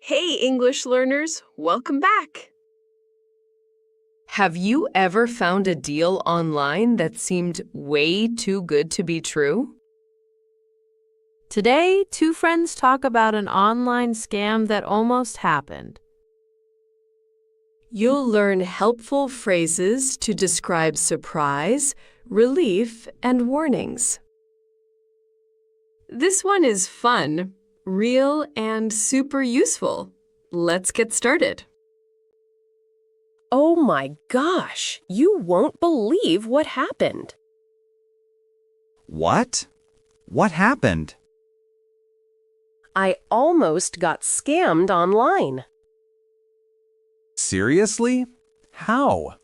Hey, English learners, welcome back. Have you ever found a deal online that seemed way too good to be true? Today, two friends talk about an online scam that almost happened. You'll learn helpful phrases to describe surprise, relief, and warnings. This one is fun, real, and super useful. Let's get started. Oh my gosh, you won't believe what happened. What? What happened? I almost got scammed online. Seriously? How?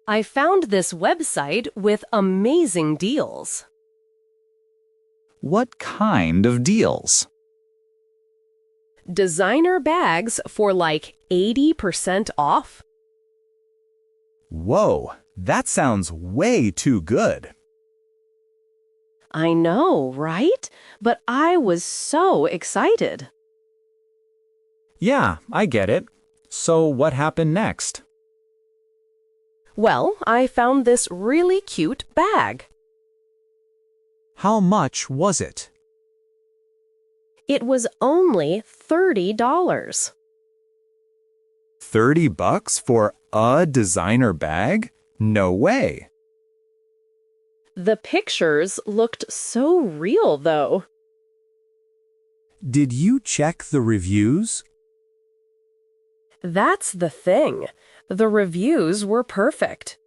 I found this website with amazing deals. What kind of deals? Designer bags for like 80% off. Whoa, that sounds way too good. I know, right? But I was so excited. Yeah, I get it. So what happened next? Well, I found this really cute bag. How much was it? It was only $30. $30 for a designer bag? No way. The pictures looked so real, though. Did you check the reviews? That's the thing. The reviews were perfect.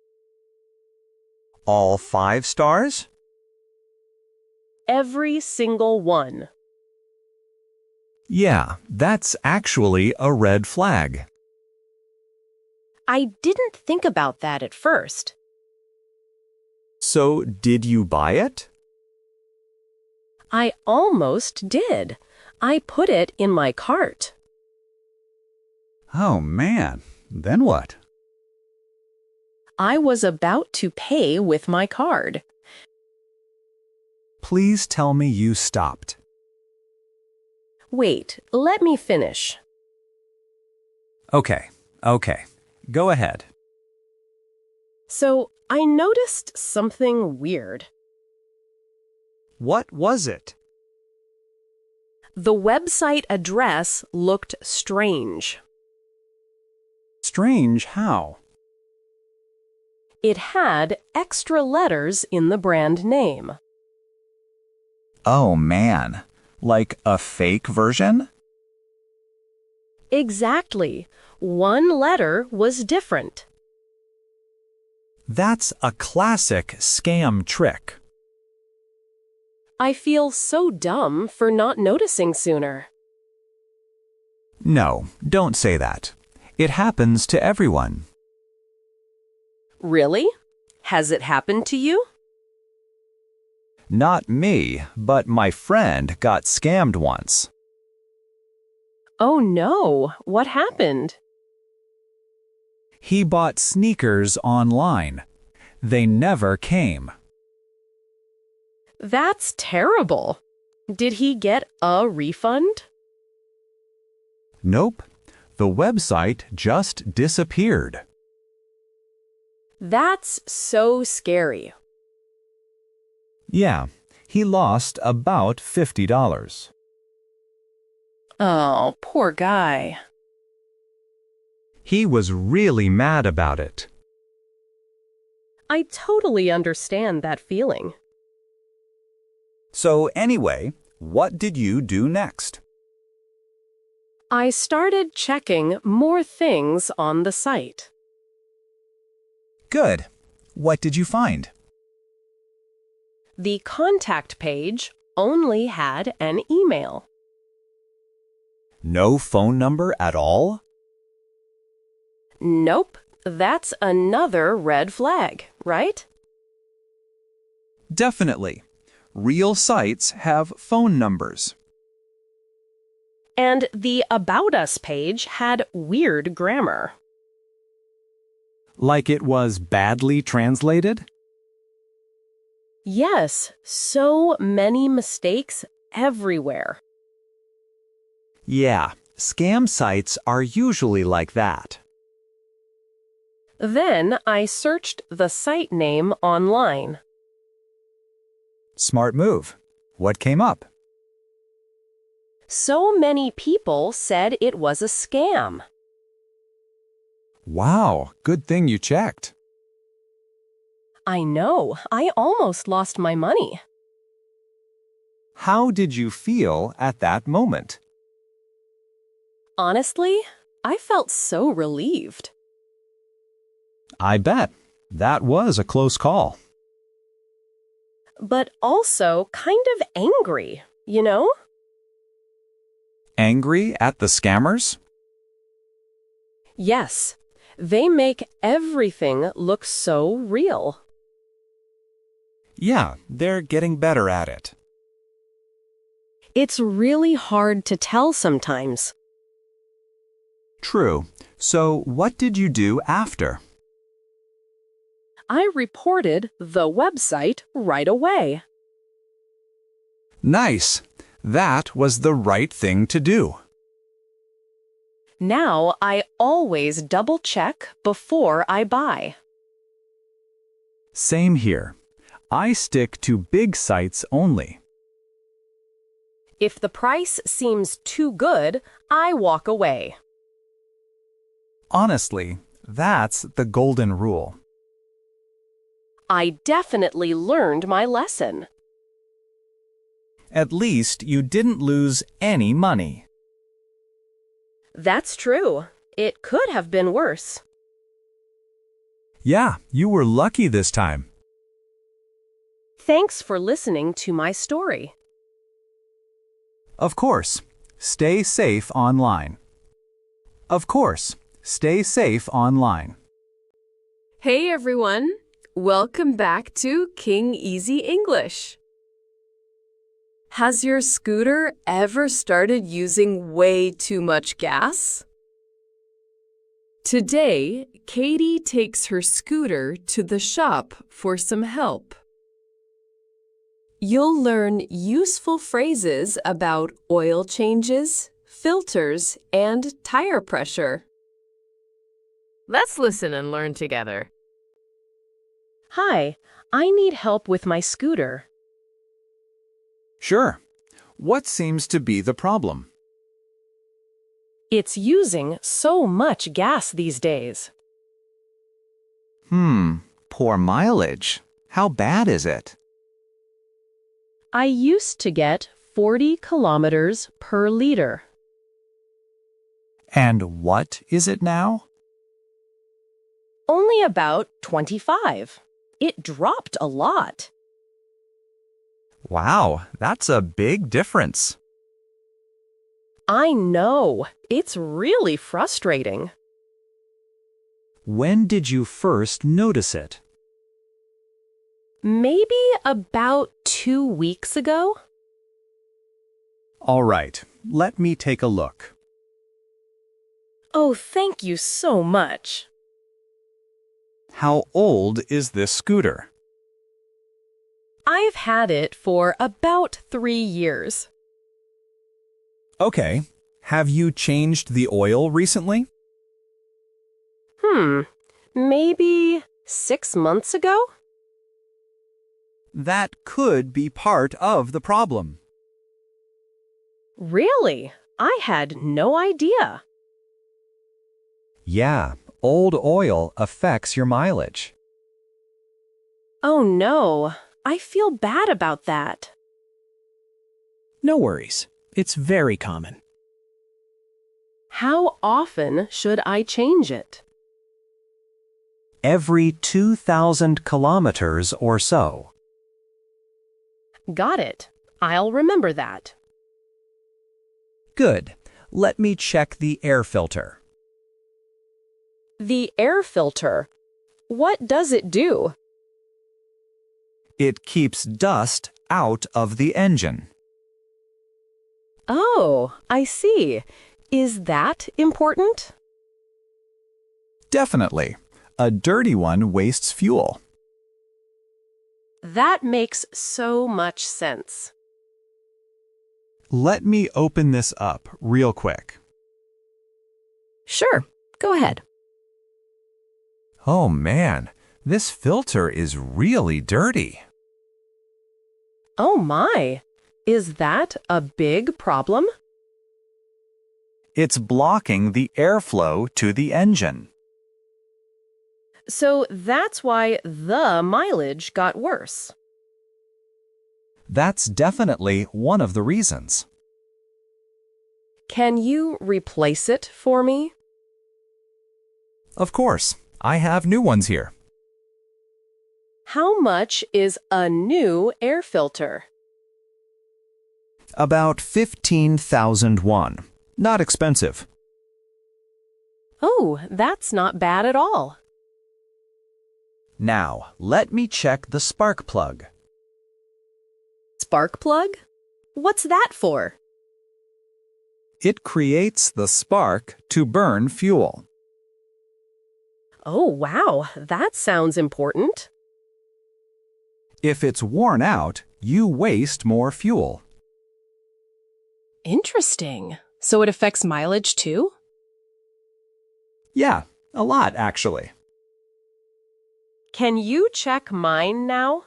All 5 stars? Every single one. Yeah, that's actually a red flag. I didn't think about that at first. So, did you buy it? I almost did. I put it in my cart. Oh man, then what? I was about to pay with my card. Please tell me you stopped. Wait, let me finish. Okay. Go ahead. So, I noticed something weird. What was it? The website address looked strange. Strange how? It had extra letters in the brand name. Oh man, like a fake version? Exactly. One letter was different. That's a classic scam trick. I feel so dumb for not noticing sooner. No, don't say that. It happens to everyone. Really? Has it happened to you? Not me, but my friend got scammed once. Oh no, what happened? He bought sneakers online. They never came. That's terrible. Did he get a refund? Nope, the website just disappeared. That's so scary. Yeah, he lost about $50. Oh, poor guy. He was really mad about it. I totally understand that feeling. So anyway, what did you do next? I started checking more things on the site. Good. What did you find? The contact page only had an email. No phone number at all? Nope, that's another red flag, right? Definitely. Real sites have phone numbers. And the About Us page had weird grammar. Like it was badly translated? Yes, so many mistakes everywhere. Yeah, scam sites are usually like that. Then I searched the site name online. Smart move. What came up? So many people said it was a scam. Wow, good thing you checked. I know, I almost lost my money. How did you feel at that moment? Honestly, I felt so relieved. I bet. That was a close call. But also kind of angry, you know? Angry at the scammers? Yes, they make everything look so real. Yeah, they're getting better at it. It's really hard to tell sometimes. True. So what did you do after? I reported the website right away. Nice. That was the right thing to do. Now I always double check before I buy. Same here. I stick to big sites only. If the price seems too good, I walk away. Honestly, that's the golden rule. I definitely learned my lesson. At least you didn't lose any money. That's true. It could have been worse. Yeah, you were lucky this time. Thanks for listening to my story. Of course, stay safe online. Of course, stay safe online. Hey everyone! Welcome back to King Easy English. Has your scooter ever started using way too much gas? Today, Katie takes her scooter to the shop for some help. You'll learn useful phrases about oil changes, filters, and tire pressure. Let's listen and learn together. Hi, I need help with my scooter. Sure. What seems to be the problem? It's using so much gas these days. Poor mileage. How bad is it? I used to get 40 kilometers per liter. And what is it now? Only about 25. It dropped a lot. Wow, that's a big difference. I know. It's really frustrating. When did you first notice it? Maybe about 2 weeks ago? All right, let me take a look. Oh, thank you so much. How old is this scooter? I've had it for about 3 years. Okay, have you changed the oil recently? Maybe 6 months ago? That could be part of the problem. Really? I had no idea. Yeah, old oil affects your mileage. Oh no, I feel bad about that. No worries. It's very common. How often should I change it? Every 2,000 kilometers or so. Got it. I'll remember that. Good. Let me check the air filter. The air filter. What does it do? It keeps dust out of the engine. Oh, I see. Is that important? Definitely. A dirty one wastes fuel. That makes so much sense. Let me open this up real quick. Sure, go ahead. Oh man, this filter is really dirty. Oh my, is that a big problem? It's blocking the airflow to the engine. So that's why the mileage got worse. That's definitely one of the reasons. Can you replace it for me? Of course, I have new ones here. How much is a new air filter? About 15,000 won. Not expensive. Oh, that's not bad at all. Now, let me check the spark plug. Spark plug? What's that for? It creates the spark to burn fuel. Oh, wow, that sounds important. If it's worn out, you waste more fuel. Interesting. So it affects mileage too? Yeah, a lot actually. Can you check mine now?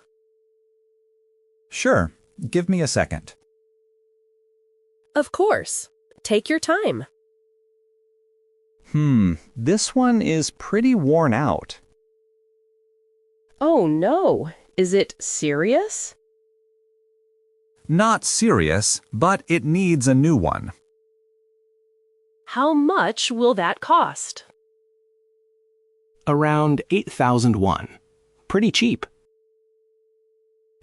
Sure, give me a second. Of course. Take your time. This one is pretty worn out. Oh no, is it serious? Not serious, but it needs a new one. How much will that cost? Around 8,000 won. Pretty cheap.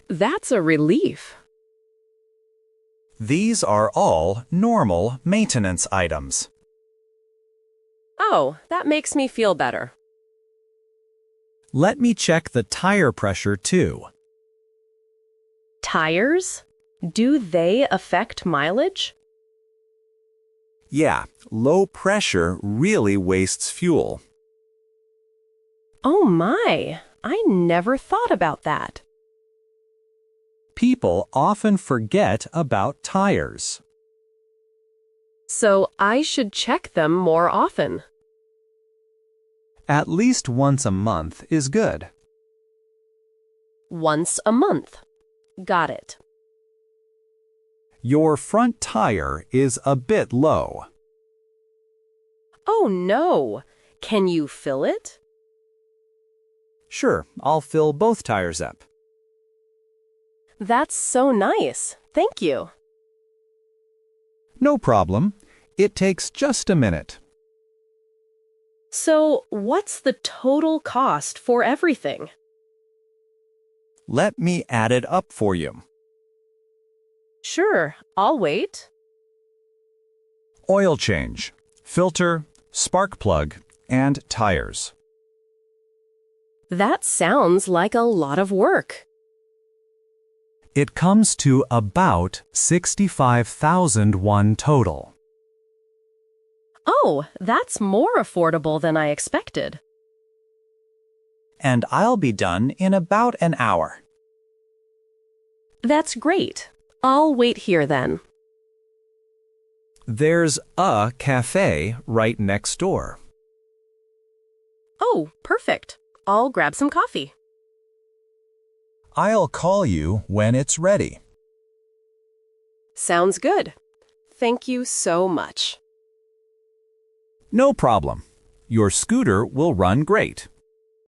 That's a relief. These are all normal maintenance items. Oh, that makes me feel better. Let me check the tire pressure too. Tires? Do they affect mileage? Yeah, low pressure really wastes fuel. Oh my, I never thought about that. People often forget about tires. So I should check them more often. At least once a month is good. Once a month. Got it. Your front tire is a bit low. Oh no, can you fill it? Sure, I'll fill both tires up. That's so nice. Thank you. No problem. It takes just a minute. So, what's the total cost for everything? Let me add it up for you. Sure, I'll wait. Oil change, filter, spark plug, and tires. That sounds like a lot of work. It comes to about 65,000 won total. Oh, that's more affordable than I expected. And I'll be done in about an hour. That's great. I'll wait here then. There's a cafe right next door. Oh, perfect. I'll grab some coffee. I'll call you when it's ready. Sounds good. Thank you so much. No problem. Your scooter will run great.